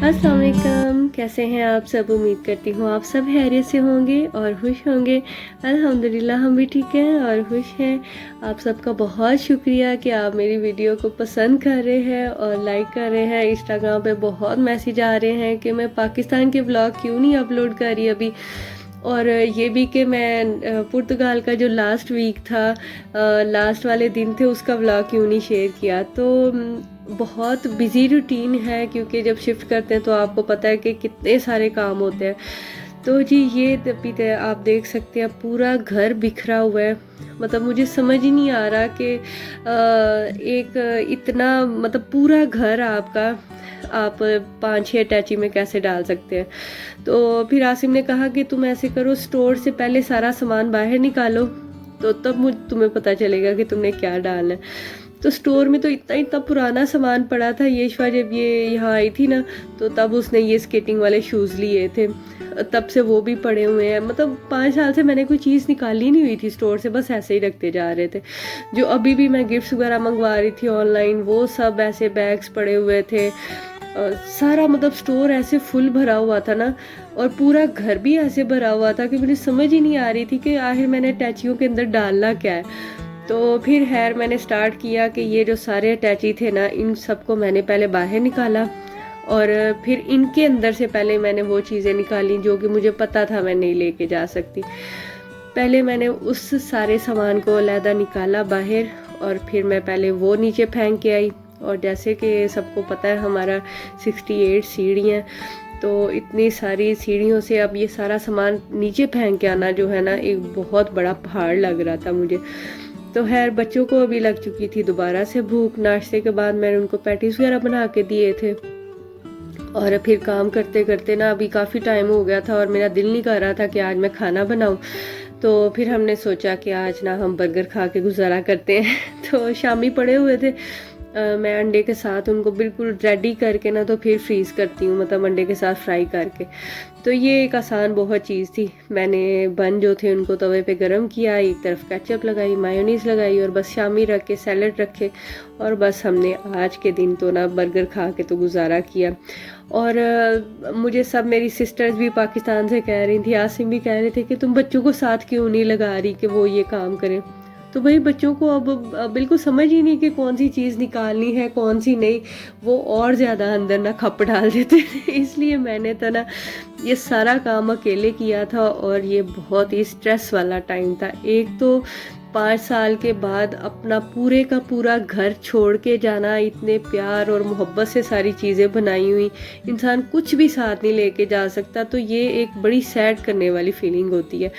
अस्सलाम वालेकुम, कैसे हैं आप सब। उम्मीद करती हूँ आप सब खैरियत से होंगे और खुश होंगे। अल्हम्दुलिल्लाह हम भी ठीक हैं और खुश हैं। आप सबका बहुत शुक्रिया कि आप मेरी वीडियो को पसंद कर रहे हैं और लाइक कर रहे हैं। इंस्टाग्राम पे बहुत मैसेज आ रहे हैं कि मैं पाकिस्तान के व्लॉग क्यों नहीं अपलोड कर रही अभी, और ये भी कि मैं पुर्तगाल का जो लास्ट वीक था, लास्ट वाले दिन थे, उसका व्लॉग क्यों नहीं शेयर किया। तो बहुत बिज़ी रूटीन है, क्योंकि जब शिफ्ट करते हैं तो आपको पता है कि कितने सारे काम होते हैं। तो जी ये पीते आप देख सकते हैं पूरा घर बिखरा हुआ है। मतलब मुझे समझ ही नहीं आ रहा कि एक इतना मतलब पूरा घर आपका आप 5-6 अटैची में कैसे डाल सकते हैं। तो फिर आसिम ने कहा कि तुम ऐसे करो, स्टोर से पहले सारा सामान बाहर निकालो, तो तब तुम्हें पता चलेगा कि तुमने क्या डालना है। तो स्टोर में तो इतना इतना पुराना सामान पड़ा था। येशवा जब ये यहाँ आई थी ना, तो तब उसने ये स्केटिंग वाले शूज़ लिए थे, तब से वो भी पड़े हुए हैं। मतलब 5 साल से मैंने कोई चीज़ निकाली नहीं हुई थी स्टोर से, बस ऐसे ही रखते जा रहे थे। जो अभी भी मैं गिफ्ट्स वगैरह मंगवा रही थी ऑनलाइन, वो सब ऐसे बैग्स पड़े हुए थे। सारा मतलब स्टोर ऐसे फुल भरा हुआ था ना, और पूरा घर भी ऐसे भरा हुआ था कि मुझे समझ ही नहीं आ रही थी कि आखिर मैंने अटैचियों के अंदर डालना क्या है। तो फिर खैर मैंने स्टार्ट किया कि ये जो सारे अटैची थे ना, इन सबको मैंने पहले बाहर निकाला, और फिर इनके अंदर से पहले मैंने वो चीज़ें निकाली जो कि मुझे पता था मैं नहीं लेके जा सकती। पहले मैंने उस सारे सामान को अलहदा निकाला बाहर, और फिर मैं पहले वो नीचे फेंक के आई। और जैसे कि सबको पता है हमारा 68 सीढ़ियाँ, तो इतनी सारी सीढ़ियों से अब ये सारा सामान नीचे फेंक के आना जो है ना, एक बहुत बड़ा पहाड़ लग रहा था मुझे। तो खैर बच्चों को अभी लग चुकी थी दोबारा से भूख। नाश्ते के बाद मैंने उनको पैटीज वगैरह बना के दिए थे, और फिर काम करते करते ना अभी काफ़ी टाइम हो गया था और मेरा दिल नहीं कर रहा था कि आज मैं खाना बनाऊं। तो फिर हमने सोचा कि आज ना हम बर्गर खा के गुजारा करते हैं। तो शामी पड़े हुए थे, मैं अंडे के साथ उनको बिल्कुल रेडी करके ना तो फिर फ्रीज़ करती हूँ, मतलब अंडे के साथ फ्राई करके। तो ये एक आसान बहुत चीज़ थी। मैंने बन जो थे उनको तवे पे गरम किया, एक तरफ केचप लगाई, मायोनीज़ लगाई, और बस शामी रख के सैलड रखे, और बस हमने आज के दिन तो ना बर्गर खा के तो गुजारा किया। और मुझे सब मेरी सिस्टर्स भी पाकिस्तान से कह रही थी, आसिम भी कह रहे थे कि तुम बच्चों को साथ क्यों नहीं लगा रही कि वो ये काम करें। तो भाई बच्चों को अब बिल्कुल समझ ही नहीं कि कौन सी चीज़ निकालनी है कौन सी नहीं, वो और ज़्यादा अंदर ना खप डाल देते थे। इसलिए मैंने तो ना ये सारा काम अकेले किया था, और ये बहुत ही स्ट्रेस वाला टाइम था। एक तो 5 साल के बाद अपना पूरे का पूरा घर छोड़ के जाना, इतने प्यार और मोहब्बत से सारी चीज़ें बनाई हुई, इंसान कुछ भी साथ नहीं लेके जा सकता। तो ये एक बड़ी सैड करने वाली फीलिंग होती है।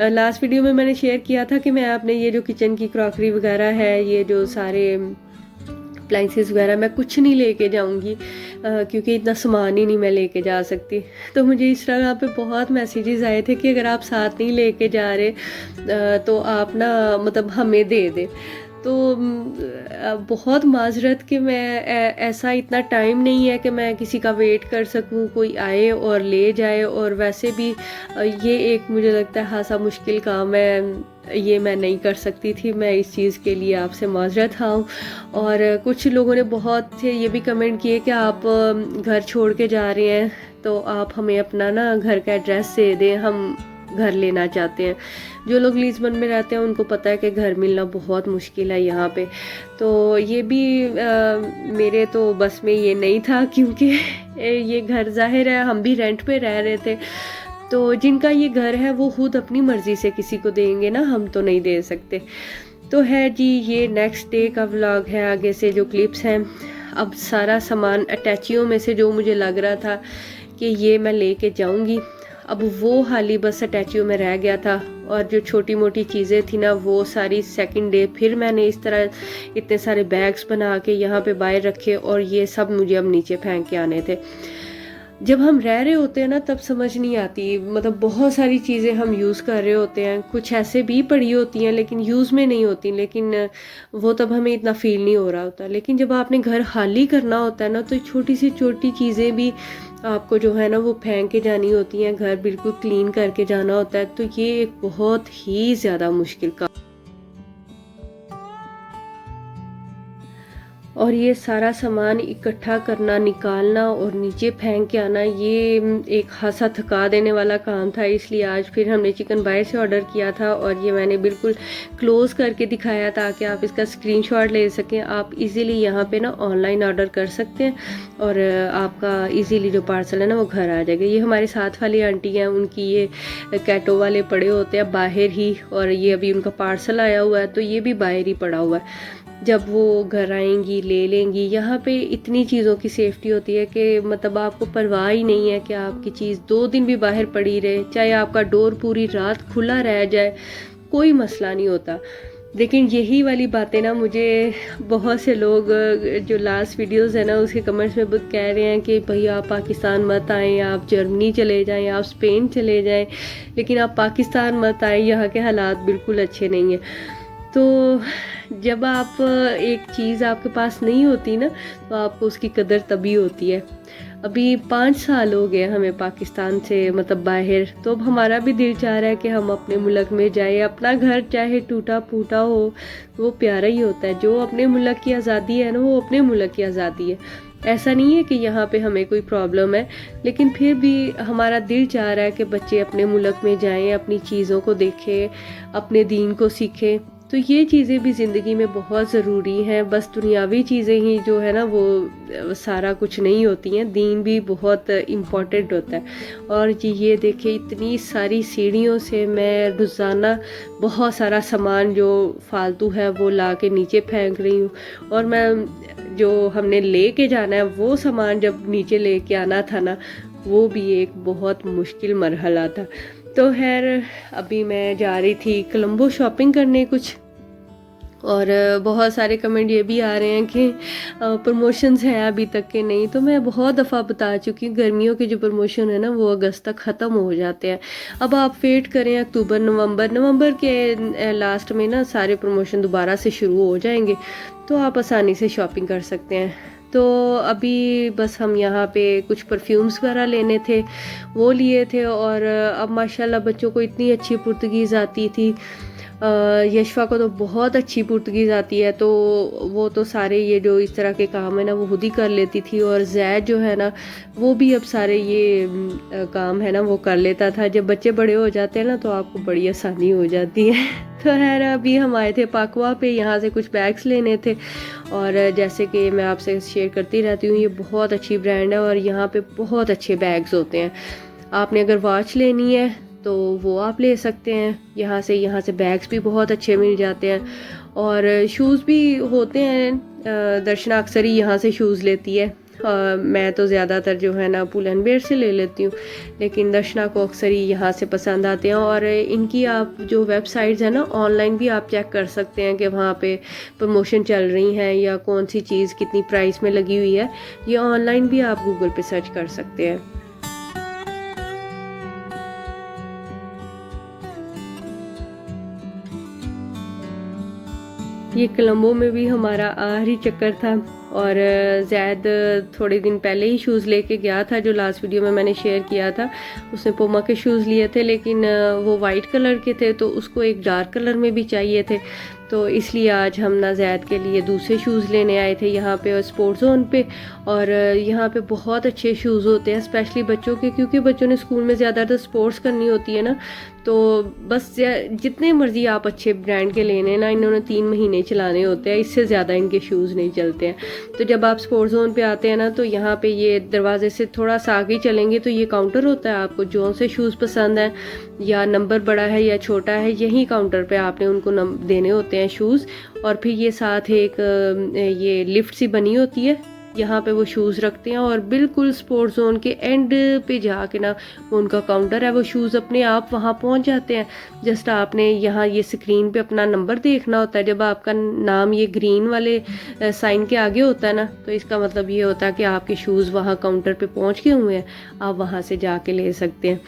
लास्ट वीडियो में मैंने शेयर किया था कि मैं अपने ये जो किचन की क्रॉकरी वगैरह है, ये जो सारे अप्लाइंसेस वगैरह, मैं कुछ नहीं लेके जाऊंगी, क्योंकि इतना सामान ही नहीं मैं लेके जा सकती। तो मुझे इंस्टाग्राम पे बहुत मैसेजेस आए थे कि अगर आप साथ नहीं लेके जा रहे तो आप ना मतलब हमें दे दें। तो बहुत माजरत कि मैं ऐसा इतना टाइम नहीं है कि मैं किसी का वेट कर सकूं, कोई आए और ले जाए। और वैसे भी ये एक मुझे लगता है खासा मुश्किल काम है, ये मैं नहीं कर सकती थी। मैं इस चीज़ के लिए आपसे माजरत खाऊँ। और कुछ लोगों ने बहुत से ये भी कमेंट किए कि आप घर छोड़ के जा रहे हैं तो आप हमें अपना ना घर का एड्रेस दे दें, हम घर लेना चाहते हैं। जो लोग लिस्बन में रहते हैं उनको पता है कि घर मिलना बहुत मुश्किल है यहाँ पे। तो ये भी मेरे तो बस में ये नहीं था, क्योंकि ये घर जाहिर है हम भी रेंट पे रह रहे थे। तो जिनका ये घर है वो खुद अपनी मर्ज़ी से किसी को देंगे ना, हम तो नहीं दे सकते। तो है जी, ये नेक्स्ट डे का व्लॉग है। आगे से जो क्लिप्स हैं, अब सारा सामान अटैचियों में से जो मुझे लग रहा था कि ये मैं लेके जाऊंगी, अब वो हाली बस अटैचियों में रह गया था। और जो छोटी मोटी चीज़ें थी ना, वो सारी सेकंड डे फिर मैंने इस तरह इतने सारे बैग्स बना के यहाँ पे बाहर रखे, और ये सब मुझे अब नीचे फेंक के आने थे। जब हम रह रहे होते हैं ना तब समझ नहीं आती, मतलब बहुत सारी चीज़ें हम यूज़ कर रहे होते हैं, कुछ ऐसे भी पड़ी होती हैं लेकिन यूज़ में नहीं होती, लेकिन वो तब हमें इतना फील नहीं हो रहा होता। लेकिन जब आपने घर खाली करना होता है ना, तो छोटी सी छोटी चीज़ें भी आपको जो है ना वो फेंक के जानी होती हैं, घर बिल्कुल क्लीन करके जाना होता है। तो ये एक बहुत ही ज़्यादा मुश्किल काम। और ये सारा सामान इकट्ठा करना, निकालना और नीचे फेंक के आना, ये एक खासा थका देने वाला काम था। इसलिए आज फिर हमने चिकन बाहर से ऑर्डर किया था और ये मैंने बिल्कुल क्लोज करके दिखाया ताकि आप इसका स्क्रीनशॉट ले सकें। आप इजीली यहाँ पे ना ऑनलाइन ऑर्डर कर सकते हैं और आपका इजीली जो पार्सल है ना वो घर आ जाएगा। ये हमारे साथ वाली आंटी हैं, उनकी ये कैटो वाले पड़े होते हैं बाहर ही, और ये अभी उनका पार्सल आया हुआ है तो ये भी बाहर ही पड़ा हुआ है। जब वो घर आएंगी ले लेंगी। यहाँ पे इतनी चीज़ों की सेफ्टी होती है कि मतलब आपको परवाह ही नहीं है कि आपकी चीज़ 2 दिन भी बाहर पड़ी रहे, चाहे आपका डोर पूरी रात खुला रह जाए, कोई मसला नहीं होता। लेकिन यही वाली बातें ना मुझे बहुत से लोग जो लास्ट वीडियोस है ना उसके कमेंट्स में कह रहे हैं कि भैया आप पाकिस्तान मत आएँ, आप जर्मनी चले जाएं, आप स्पेन चले जाएं, लेकिन आप पाकिस्तान मत आएँ, यहाँ के हालात बिल्कुल अच्छे नहीं हैं। तो जब आप एक चीज़ आपके पास नहीं होती ना तो आपको उसकी कदर तभी होती है। अभी 5 साल हो गए हमें पाकिस्तान से मतलब बाहर, तो अब हमारा भी दिल चाह रहा है कि हम अपने मुल्क में जाएं। अपना घर चाहे टूटा फूटा हो वो प्यारा ही होता है। जो अपने मुल्क की आज़ादी है ना वो अपने मुल्क की आज़ादी है। ऐसा नहीं है कि यहाँ पे हमें कोई प्रॉब्लम है, लेकिन फिर भी हमारा दिल चाह रहा है कि बच्चे अपने मुल्क में जाएं, अपनी चीज़ों को देखें, अपने दीन को सीखें। तो ये चीज़ें भी ज़िंदगी में बहुत ज़रूरी हैं। बस दुनियावी चीज़ें ही जो है ना वो सारा कुछ नहीं होती हैं, दीन भी बहुत इम्पॉर्टेंट होता है। और जी ये देखिए इतनी सारी सीढ़ियों से मैं रोज़ाना बहुत सारा सामान जो फालतू है वो ला के नीचे फेंक रही हूँ। और मैं जो हमने ले के जाना है वो सामान जब नीचे ले के आना था ना वो भी एक बहुत मुश्किल मरहला था। तो खैर अभी मैं जा रही थी कोलंबो शॉपिंग करने कुछ, और बहुत सारे कमेंट ये भी आ रहे हैं कि प्रमोशंस हैं अभी तक के नहीं। तो मैं बहुत दफ़ा बता चुकी हूँ गर्मियों के जो प्रमोशन है ना वो अगस्त तक ख़त्म हो जाते हैं। अब आप वेट करें अक्टूबर नवंबर के लास्ट में ना सारे प्रमोशन दोबारा से शुरू हो जाएंगे, तो आप आसानी से शॉपिंग कर सकते हैं। तो अभी बस हम यहाँ पे कुछ परफ्यूम्स वगैरह लेने थे वो लिए थे। और अब माशाल्लाह बच्चों को इतनी अच्छी पुर्तगीज़ आती थी। यशवा को तो बहुत अच्छी पुर्तगीज़ आती है, तो वो तो सारे ये जो इस तरह के काम है ना वो खुद ही कर लेती थी। और जैद जो है ना वो भी अब सारे ये काम है ना वो कर लेता था। जब बच्चे बड़े हो जाते हैं ना तो आपको बड़ी आसानी हो जाती है। तो खैर अभी हम आए थे पाकवा पे, यहाँ से कुछ बैग्स लेने थे। और जैसे कि मैं आपसे शेयर करती रहती हूँ ये बहुत अच्छी ब्रांड है और यहाँ पे बहुत अच्छे बैग्स होते हैं। आपने अगर वॉच लेनी है तो वो आप ले सकते हैं यहाँ से बैग्स भी बहुत अच्छे मिल जाते हैं। और शूज़ भी होते हैं। दर्शना अक्सर ही यहाँ से शूज़ लेती है। मैं तो ज़्यादातर जो है ना पुल एंड बेयर से ले लेती हूँ, लेकिन दर्शना को अक्सर ही यहाँ से पसंद आते हैं। और इनकी आप जो वेबसाइट्स हैं ना ऑनलाइन भी आप चेक कर सकते हैं कि वहाँ पे प्रमोशन चल रही हैं या कौन सी चीज़ कितनी प्राइस में लगी हुई है। ये ऑनलाइन भी आप गूगल पे सर्च कर सकते हैं। ये कोलंबो में भी हमारा आखिरी चक्कर था। और जैद थोड़े दिन पहले ही शूज़ लेके गया था, जो लास्ट वीडियो में मैंने शेयर किया था। उसने पुमा के शूज़ लिए थे, लेकिन वो वाइट कलर के थे तो उसको एक डार्क कलर में भी चाहिए थे। तो इसलिए आज हम ना जैद के लिए दूसरे शूज़ लेने आए थे यहाँ पे और स्पोर्ट्स जोन पे। और यहाँ पे बहुत अच्छे शूज़ होते हैं स्पेशली बच्चों के, क्योंकि बच्चों ने स्कूल में ज़्यादातर स्पोर्ट्स करनी होती है ना। तो बस जितने मर्ज़ी आप अच्छे ब्रांड के लेने ना, इन्होंने 3 महीने चलाने होते हैं, इससे ज़्यादा इनके शूज़ नहीं चलते हैं। तो जब आप स्पोर्ट्स जोन पे आते हैं ना तो यहाँ पे ये दरवाजे से थोड़ा सा आगे चलेंगे तो ये काउंटर होता है। आपको जो से शूज़ पसंद है या नंबर बड़ा है या छोटा है, यही काउंटर पे आपने उनको देने होते हैं शूज़। और फिर ये साथ एक ये लिफ्ट सी बनी होती है, यहाँ पे वो शूज़ रखते हैं। और बिल्कुल स्पोर्ट्स जोन के एंड पे जाके ना वो उनका काउंटर है, वो शूज़ अपने आप वहाँ पहुँच जाते हैं। जस्ट आपने यहाँ ये स्क्रीन पे अपना नंबर देखना होता है। जब आपका नाम ये ग्रीन वाले साइन के आगे होता है ना तो इसका मतलब ये होता है कि आपके शूज़ वहाँ काउंटर पे पहुँच गए हुए हैं, आप वहाँ से जाके ले सकते हैं।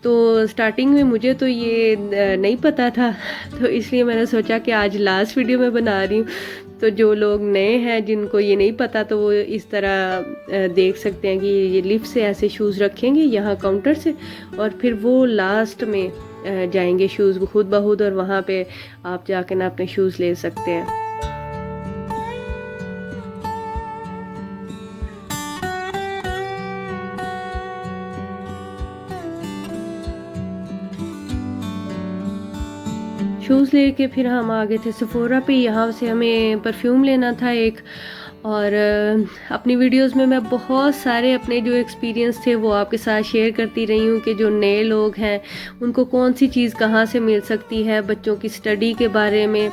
तो स्टार्टिंग में मुझे तो ये नहीं पता था, तो इसलिए मैंने सोचा कि आज लास्ट वीडियो में बना रही हूँ। तो जो लोग नए हैं जिनको ये नहीं पता तो वो इस तरह देख सकते हैं कि ये लिफ्ट से ऐसे शूज़ रखेंगे यहाँ काउंटर से, और फिर वो लास्ट में जाएंगे शूज़ खुद ब खुद, और वहाँ पे आप जाके ना अपने शूज़ ले सकते हैं। शूज़ लेके फिर हम आ गए थे सेफोरा पे। यहाँ से हमें परफ्यूम लेना था एक। और अपनी वीडियोस में मैं बहुत सारे अपने जो एक्सपीरियंस थे वो आपके साथ शेयर करती रही हूँ कि जो नए लोग हैं उनको कौन सी चीज़ कहाँ से मिल सकती है, बच्चों की स्टडी के बारे में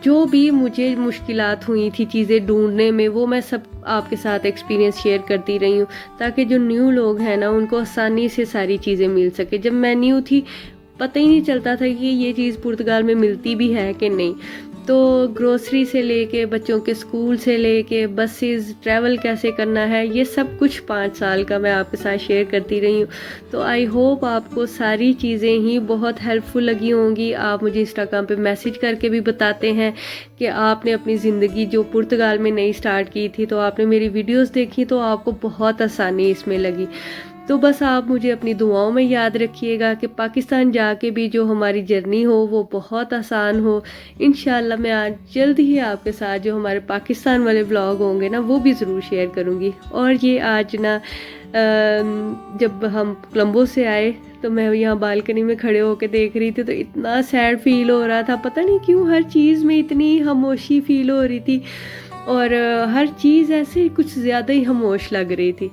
जो भी मुझे मुश्किलात हुई थी चीज़ें ढूंढने में, वो मैं सब आपके साथ एक्सपीरियंस शेयर करती रही हूँ ताकि जो न्यू लोग हैं ना उनको आसानी से सारी चीज़ें मिल सके। जब मैं न्यू थी पता ही नहीं चलता था कि ये चीज़ पुर्तगाल में मिलती भी है कि नहीं। तो ग्रोसरी से लेके बच्चों के स्कूल से लेके बसेस ट्रैवल कैसे करना है, ये सब कुछ 5 साल का मैं आपके साथ शेयर करती रही हूँ। तो आई होप आपको सारी चीज़ें ही बहुत हेल्पफुल लगी होंगी। आप मुझे इंस्टाग्राम पे मैसेज करके भी बताते हैं कि आपने अपनी ज़िंदगी जो पुर्तगाल में नई स्टार्ट की थी तो आपने मेरी वीडियोस देखी तो आपको बहुत आसानी इसमें लगी। तो बस आप मुझे अपनी दुआओं में याद रखिएगा कि पाकिस्तान जाके भी जो हमारी जर्नी हो वो बहुत आसान हो। इंशाल्लाह मैं आज जल्द ही आपके साथ जो हमारे पाकिस्तान वाले व्लॉग होंगे ना वो भी ज़रूर शेयर करूँगी। और ये आज ना जब हम कोलंबो से आए तो मैं यहाँ बालकनी में खड़े होकर देख रही थी तो इतना सैड फील हो रहा था, पता नहीं क्यों हर चीज़ में इतनी खामोशी फील हो रही थी और हर चीज़ ऐसे कुछ ज़्यादा ही खामोश लग रही थी।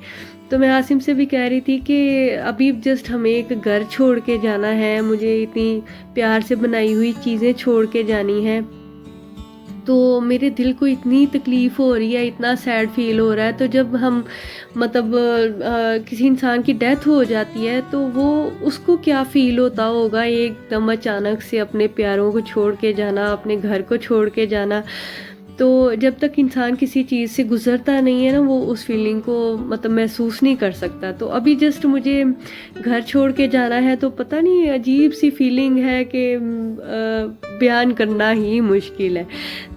तो मैं आसिम से भी कह रही थी कि अभी जस्ट हमें एक घर छोड़ के जाना है, मुझे इतनी प्यार से बनाई हुई चीज़ें छोड़ के जानी है, तो मेरे दिल को इतनी तकलीफ़ हो रही है, इतना सैड फील हो रहा है। तो जब हम मतलब किसी इंसान की डेथ हो जाती है तो वो उसको क्या फ़ील होता होगा, एकदम अचानक से अपने प्यारों को छोड़ के जाना, अपने घर को छोड़ के जाना। तो जब तक इंसान किसी चीज़ से गुज़रता नहीं है ना वो उस फीलिंग को मतलब महसूस नहीं कर सकता। तो अभी जस्ट मुझे घर छोड़ के जाना है तो पता नहीं अजीब सी फीलिंग है कि बयान करना ही मुश्किल है।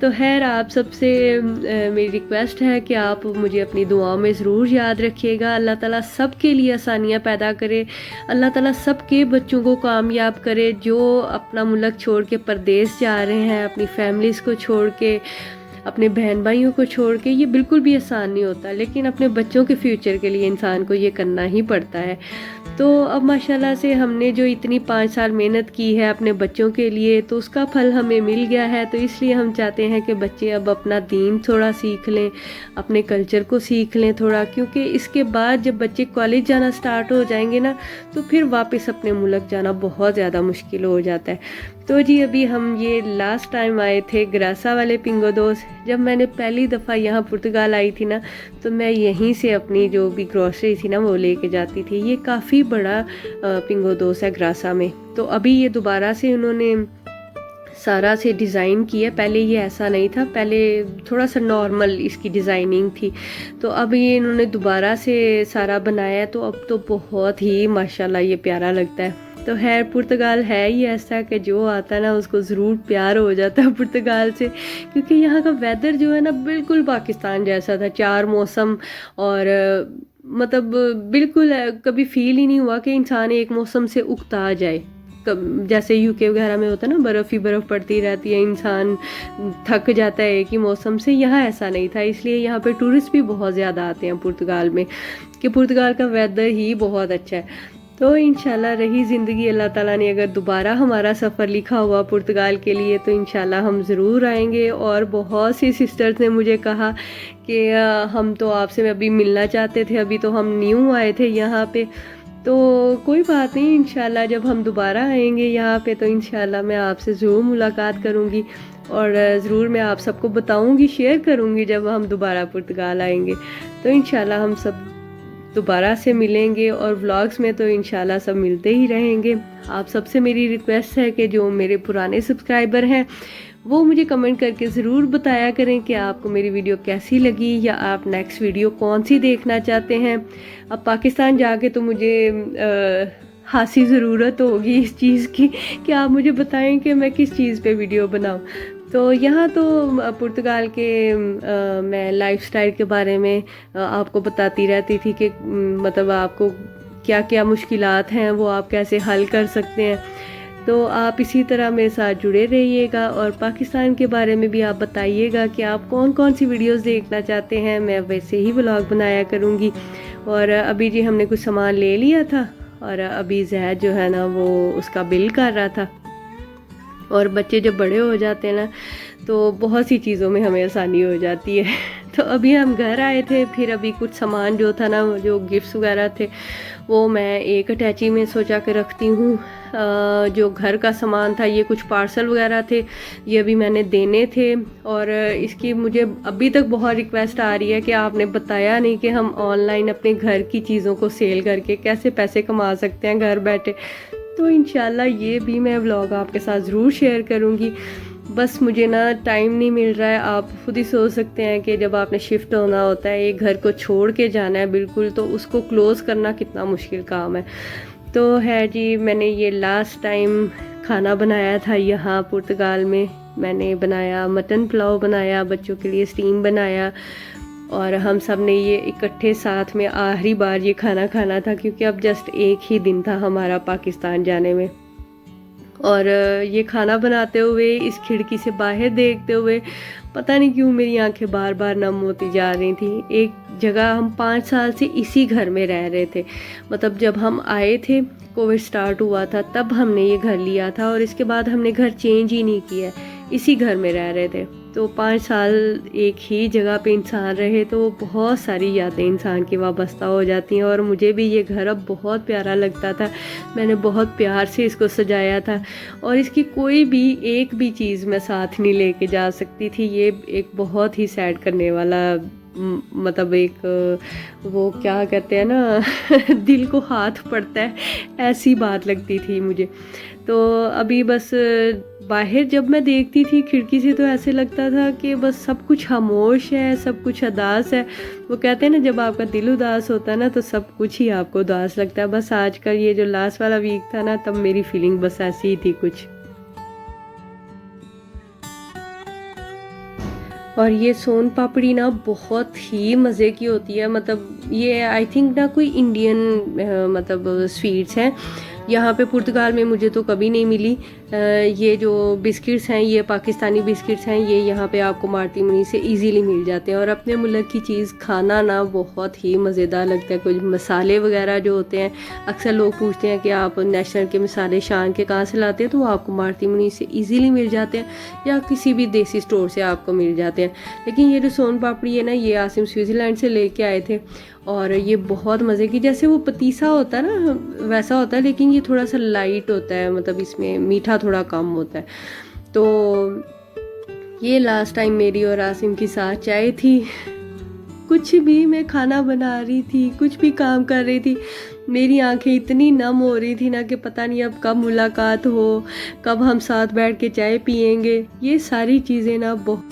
तो खैर आप सबसे मेरी रिक्वेस्ट है कि आप मुझे अपनी दुआओं में ज़रूर याद रखिएगा। अल्लाह ताला सब के लिए आसानियाँ पैदा करे, अल्लाह ताला सब के बच्चों को कामयाब करे जो अपना मुल्क छोड़ के परदेस जा रहे हैं, अपनी फैमिलीज़ को छोड़ के, अपने बहन भाइयों को छोड़ के। ये बिल्कुल भी आसान नहीं होता लेकिन अपने बच्चों के फ्यूचर के लिए इंसान को ये करना ही पड़ता है। तो अब माशाल्लाह से हमने जो इतनी 5 साल मेहनत की है अपने बच्चों के लिए तो उसका फल हमें मिल गया है। तो इसलिए हम चाहते हैं कि बच्चे अब अपना दीन थोड़ा सीख लें, अपने कल्चर को सीख लें थोड़ा, क्योंकि इसके बाद जब बच्चे कॉलेज जाना स्टार्ट हो जाएंगे ना तो फिर वापस अपने मुल्क जाना बहुत ज़्यादा मुश्किल हो जाता है। तो जी अभी हम ये लास्ट टाइम आए थे ग्रासा वाले पिंगोदोस। जब मैंने पहली दफ़ा यहाँ पुर्तगाल आई थी ना तो मैं यहीं से अपनी जो भी ग्रॉसरी थी ना वो लेके जाती थी। ये काफ़ी बड़ा पिंगोदोस है ग्रासा में। तो अभी ये दोबारा से उन्होंने सारा से डिज़ाइन किया, पहले ये ऐसा नहीं था, पहले थोड़ा सा नॉर्मल इसकी डिज़ाइनिंग थी। तो अब ये इन्होंने दोबारा से सारा बनाया तो अब तो बहुत ही माशाल्लाह ये प्यारा लगता है। तो खैर पुर्तगाल है ही ऐसा कि जो आता है ना उसको ज़रूर प्यार हो जाता है पुर्तगाल से, क्योंकि यहाँ का वेदर जो है ना बिल्कुल पाकिस्तान जैसा था, 4 मौसम। और मतलब बिल्कुल कभी फील ही नहीं हुआ कि इंसान एक मौसम से उकता जाए। जैसे यूके वगैरह में होता है ना बर्फ़ ही बर्फ़ पड़ती रहती है, इंसान थक जाता है एक ही मौसम से, यहाँ ऐसा नहीं था। इसलिए यहाँ पे टूरिस्ट भी बहुत ज़्यादा आते हैं पुर्तगाल में कि पुर्तगाल का वेदर ही बहुत अच्छा है। तो इंशाल्लाह रही ज़िंदगी, अल्लाह ताला ने अगर दोबारा हमारा सफ़र लिखा हुआ पुर्तगाल के लिए तो इंशाल्लाह हम ज़रूर आएंगे। और बहुत सी सिस्टर्स ने मुझे कहा कि हम तो आपसे अभी मिलना चाहते थे, अभी तो हम न्यू आए थे यहाँ पे। तो कोई बात नहीं, इंशाल्लाह जब हम दोबारा आएंगे यहाँ पे तो इंशाल्लाह मैं आपसे ज़रूर मुलाकात करूँगी और ज़रूर मैं आप सबको बताऊँगी, शेयर करूँगी जब हम दोबारा पुर्तगाल आएंगे। तो इंशाल्लाह हम सब दोबारा से मिलेंगे और व्लॉग्स में तो इंशाल्लाह सब मिलते ही रहेंगे। आप सबसे मेरी रिक्वेस्ट है कि जो मेरे पुराने सब्सक्राइबर हैं वो मुझे कमेंट करके ज़रूर बताया करें कि आपको मेरी वीडियो कैसी लगी या आप नेक्स्ट वीडियो कौन सी देखना चाहते हैं। अब पाकिस्तान जाके तो मुझे खासी ज़रूरत होगी इस चीज़ की कि आप मुझे बताएं कि मैं किस चीज़ पे वीडियो बनाऊं। तो यहाँ तो पुर्तगाल के मैं लाइफस्टाइल के बारे में आपको बताती रहती थी कि मतलब आपको क्या क्या मुश्किलात हैं वो आप कैसे हल कर सकते हैं। तो आप इसी तरह मेरे साथ जुड़े रहिएगा और पाकिस्तान के बारे में भी आप बताइएगा कि आप कौन कौन सी वीडियोस देखना चाहते हैं, मैं वैसे ही व्लॉग बनाया करूँगी। और अभी जी हमने कुछ सामान ले लिया था और अभी जहद जो है ना वो उसका बिल कर रहा था। और बच्चे जब बड़े हो जाते हैं ना तो बहुत सी चीज़ों में हमें आसानी हो जाती है। तो अभी हम घर आए थे, फिर अभी कुछ सामान जो था ना, जो गिफ्ट्स वगैरह थे वो मैं एक अटैची में सोचा के रखती हूँ। जो घर का सामान था, ये कुछ पार्सल वगैरह थे, ये अभी मैंने देने थे। और इसकी मुझे अभी तक बहुत रिक्वेस्ट आ रही है कि आपने बताया नहीं कि हम ऑनलाइन अपने घर की चीज़ों को सेल करके कैसे पैसे कमा सकते हैं घर बैठे। तो इंशाल्लाह ये भी मैं व्लॉग आपके साथ ज़रूर शेयर करूँगी। बस मुझे ना टाइम नहीं मिल रहा है। आप खुद ही सोच सकते हैं कि जब आपने शिफ्ट होना होता है, एक घर को छोड़ के जाना है बिल्कुल, तो उसको क्लोज़ करना कितना मुश्किल काम है। तो है जी, मैंने ये लास्ट टाइम खाना बनाया था यहाँ पुर्तगाल में। मैंने बनाया मटन पुलाव बनाया, बच्चों के लिए स्टीम बनाया, और हम सब ने ये इकट्ठे साथ में आखिरी बार ये खाना खाना था, क्योंकि अब जस्ट एक ही दिन था हमारा पाकिस्तान जाने में। और ये खाना बनाते हुए, इस खिड़की से बाहर देखते हुए, पता नहीं क्यों मेरी आंखें बार बार नम होती जा रही थी। एक जगह हम 5 साल से इसी घर में रह रहे थे। मतलब जब हम आए थे, कोविड स्टार्ट हुआ था, तब हमने ये घर लिया था और इसके बाद हमने घर चेंज ही नहीं किया, इसी घर में रह रहे थे। तो 5 साल एक ही जगह पे इंसान रहे तो बहुत सारी यादें इंसान की वाबस्ता हो जाती हैं। और मुझे भी ये घर अब बहुत प्यारा लगता था। मैंने बहुत प्यार से इसको सजाया था और इसकी कोई भी एक भी चीज़ मैं साथ नहीं लेके जा सकती थी। ये एक बहुत ही सैड करने वाला मतलब एक वो क्या कहते हैं ना दिल को हाथ पड़ता है, ऐसी बात लगती थी मुझे। तो अभी बस बाहर जब मैं देखती थी खिड़की से, तो ऐसे लगता था कि बस सब कुछ खामोश है, सब कुछ उदास है। वो कहते हैं ना, जब आपका दिल उदास होता है ना तो सब कुछ ही आपको उदास लगता है। बस आजकल ये जो लास्ट वाला वीक था ना, तब मेरी फीलिंग बस ऐसी ही थी कुछ। और ये सोन पापड़ी ना बहुत ही मज़े की होती है। मतलब ये आई थिंक ना कोई इंडियन मतलब स्वीट्स हैं। यहाँ पे पुर्तगाल में मुझे तो कभी नहीं मिली। ये जो बिस्किट्स हैं, ये पाकिस्तानी बिस्किट्स हैं, ये यहाँ पे आपको मार्ती मुनी से इजीली मिल जाते हैं। और अपने मुल्क की चीज़ खाना ना बहुत ही मज़ेदार लगता है। कुछ मसाले वगैरह जो होते हैं, अक्सर लोग पूछते हैं कि आप नेशनल के मसाले शान के कहाँ से लाते हैं, तो वो आपको मार्ती मुनी से इजीली मिल जाते हैं या किसी भी देसी स्टोर से आपको मिल जाते हैं। लेकिन ये जो सोन पापड़ी है ना, ये आसिम स्विट्ज़रलैंड से लेके आए थे और ये बहुत मज़े की, जैसे वो पतीसा होता है ना वैसा होता है, लेकिन ये थोड़ा सा लाइट होता है। मतलब इसमें मीठा थोड़ा कम होता है। तो ये लास्ट टाइम मेरी और आसिम की साथ चाय थी। कुछ भी मैं खाना बना रही थी, कुछ भी काम कर रही थी, मेरी आंखें इतनी नम हो रही थी ना कि पता नहीं अब कब मुलाकात हो, कब हम साथ बैठ के चाय पियेंगे। ये सारी चीज़ें ना बहुत।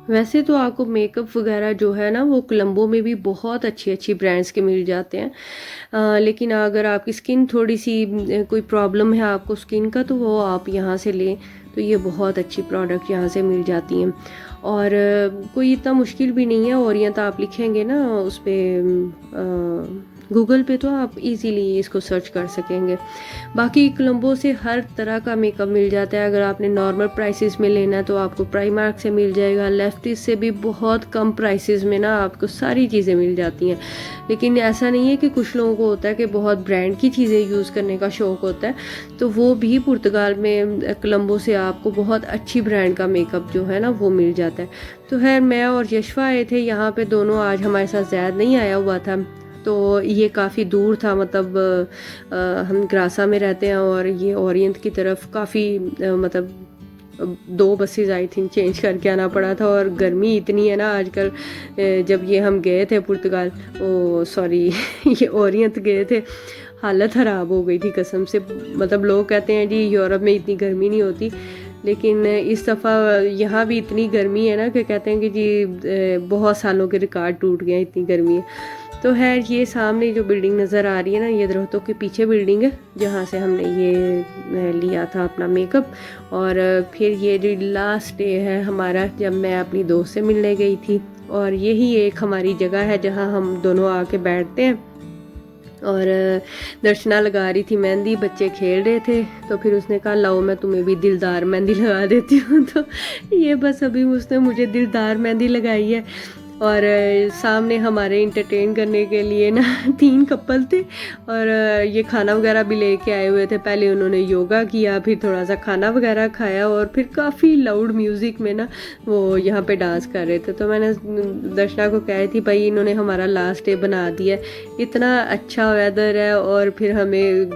वैसे तो आपको मेकअप वगैरह जो है ना, वो कोलंबो में भी बहुत अच्छी अच्छी ब्रांड्स के मिल जाते हैं। लेकिन अगर आपकी स्किन थोड़ी सी कोई प्रॉब्लम है आपको स्किन का, तो वो आप यहाँ से लें, तो ये बहुत अच्छी प्रोडक्ट यहाँ से मिल जाती हैं। और कोई इतना मुश्किल भी नहीं है। ओरियंट आप लिखेंगे ना उस पर गूगल पे, तो आप इजीली इसको सर्च कर सकेंगे। बाकी कोलंबो से हर तरह का मेकअप मिल जाता है। अगर आपने नॉर्मल प्राइसेस में लेना है तो आपको प्राइमार्क से मिल जाएगा। लेफ्टिस से भी बहुत कम प्राइसेस में ना आपको सारी चीज़ें मिल जाती हैं। लेकिन ऐसा नहीं है कि कुछ लोगों को होता है कि बहुत ब्रांड की चीज़ें यूज़ करने का शौक़ होता है, तो वो भी पुर्तगाल में कोलंबो से आपको बहुत अच्छी ब्रांड का मेकअप जो है ना वो मिल जाता है। तो खैर मैं और यशवा आए थे यहाँ पे दोनों। आज हमारे साथ ज़ैद नहीं आया हुआ था, तो ये काफ़ी दूर था। मतलब हम ग्रासा में रहते हैं और ये ओरियंट की तरफ काफ़ी मतलब 2 बसेस आई थिंक चेंज करके आना पड़ा था। और गर्मी इतनी है ना आजकल। जब ये हम गए थे पुर्तगाल, ओ सॉरी ये ओरियंट गए थे, हालत ख़राब हो गई थी कसम से। मतलब लोग कहते हैं जी यूरोप में इतनी गर्मी नहीं होती, लेकिन इस दफ़ा यहाँ भी इतनी गर्मी है ना कि कहते हैं कि जी बहुत सालों के रिकॉर्ड टूट गए, इतनी गर्मी है। तो है ये सामने जो बिल्डिंग नज़र आ रही है ना, ये दरख्तों के पीछे बिल्डिंग है जहाँ से हमने ये लिया था अपना मेकअप। और फिर ये जो लास्ट डे है हमारा, जब मैं अपनी दोस्त से मिलने गई थी, और यही एक हमारी जगह है जहाँ हम दोनों आके बैठते हैं। और दर्शना लगा रही थी मेहंदी, बच्चे खेल रहे थे, तो फिर उसने कहा लाओ मैं तुम्हें भी दिलदार मेहंदी लगा देती हूँ। तो ये बस अभी उसने मुझे दिलदार मेहंदी लगाई है। और सामने हमारे इंटरटेन करने के लिए ना 3 कपल थे और ये खाना वगैरह भी लेके आए हुए थे। पहले उन्होंने योगा किया, फिर थोड़ा सा खाना वगैरह खाया और फिर काफ़ी लाउड म्यूज़िक में ना वो यहाँ पे डांस कर रहे थे। तो मैंने दर्शना को कह रही थी भाई इन्होंने हमारा लास्ट डे बना दिया, इतना अच्छा वेदर है और फिर हमें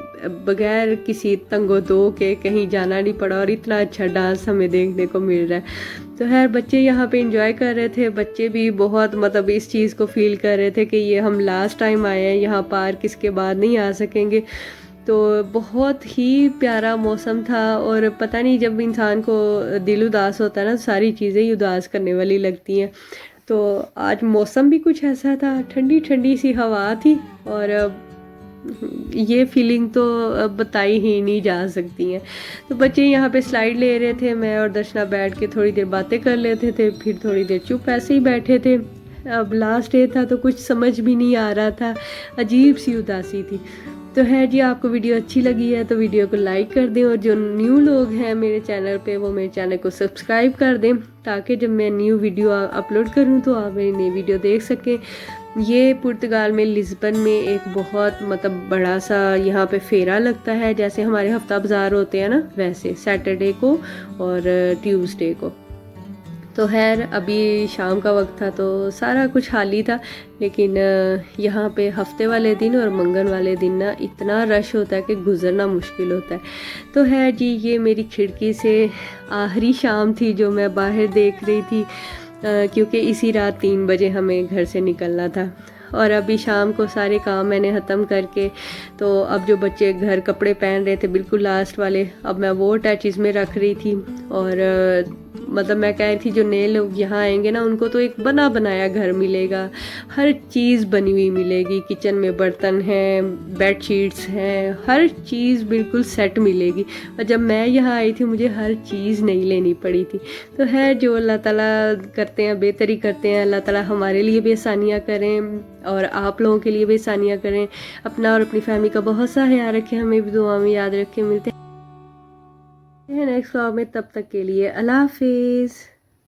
बगैर किसी तंगो दो के कहीं जाना नहीं पड़ा और इतना अच्छा डांस हमें देखने को मिल रहा है। तो खैर बच्चे यहाँ पे एंजॉय कर रहे थे, बच्चे भी बहुत मतलब इस चीज़ को फील कर रहे थे कि ये हम लास्ट टाइम आए हैं यहाँ, पार्क इसके बाद नहीं आ सकेंगे। तो बहुत ही प्यारा मौसम था और पता नहीं जब इंसान को दिल उदास होता है ना, सारी चीज़ें ही उदास करने वाली लगती हैं। तो आज मौसम भी कुछ ऐसा था, ठंडी ठंडी सी हवा थी और ये फीलिंग तो अब बताई ही नहीं जा सकती हैं। तो बच्चे यहाँ पे स्लाइड ले रहे थे, मैं और दर्शना बैठ के थोड़ी देर बातें कर लेते थे, फिर थोड़ी देर चुप ऐसे ही बैठे थे। अब लास्ट डे था तो कुछ समझ भी नहीं आ रहा था, अजीब सी उदासी थी। तो है जी, आपको वीडियो अच्छी लगी है तो वीडियो को लाइक कर दें और जो न्यू लोग हैं मेरे चैनल पे वो मेरे चैनल को सब्सक्राइब कर दें ताकि जब मैं न्यू वीडियो अपलोड करूं तो आप मेरी नई वीडियो देख सकें। ये पुर्तगाल में लिस्बन में एक बहुत मतलब बड़ा सा यहाँ पे फेरा लगता है, जैसे हमारे हफ्ता बाज़ार होते हैं ना वैसे, सैटरडे को और ट्यूसडे को। तो खैर अभी शाम का वक्त था तो सारा कुछ खाली था, लेकिन यहाँ पे हफ्ते वाले दिन और मंगल वाले दिन ना इतना रश होता है कि गुज़रना मुश्किल होता है। तो है जी, ये मेरी खिड़की से आखिरी शाम थी जो मैं बाहर देख रही थी, क्योंकि इसी रात 3 बजे हमें घर से निकलना था। और अभी शाम को सारे काम मैंने ख़त्म करके, तो अब जो बच्चे घर कपड़े पहन रहे थे बिल्कुल लास्ट वाले, अब मैं वो अटैचीज़ में रख रही थी। और मतलब मैं कह रही थी जो नए लोग यहाँ आएंगे ना उनको तो एक बना बनाया घर मिलेगा, हर चीज़ बनी हुई मिलेगी, किचन में बर्तन हैं, बेड शीट्स हैं, हर चीज़ बिल्कुल सेट मिलेगी। और जब मैं यहाँ आई थी मुझे हर चीज़ नहीं लेनी पड़ी थी। तो है जो अल्लाह ताला करते हैं बेहतरी करते हैं, अल्लाह ताला हमारे लिए भी आसानियाँ करें और आप लोगों के लिए भी आसानियाँ करें। अपना और अपनी फैमिली का बहुत सा ख्याल रखें, हमें भी दुआ में याद रखें। मिलते हैं नेक्स्ट व्लॉग में, तब तक के लिए अल्लाह हाफिज़।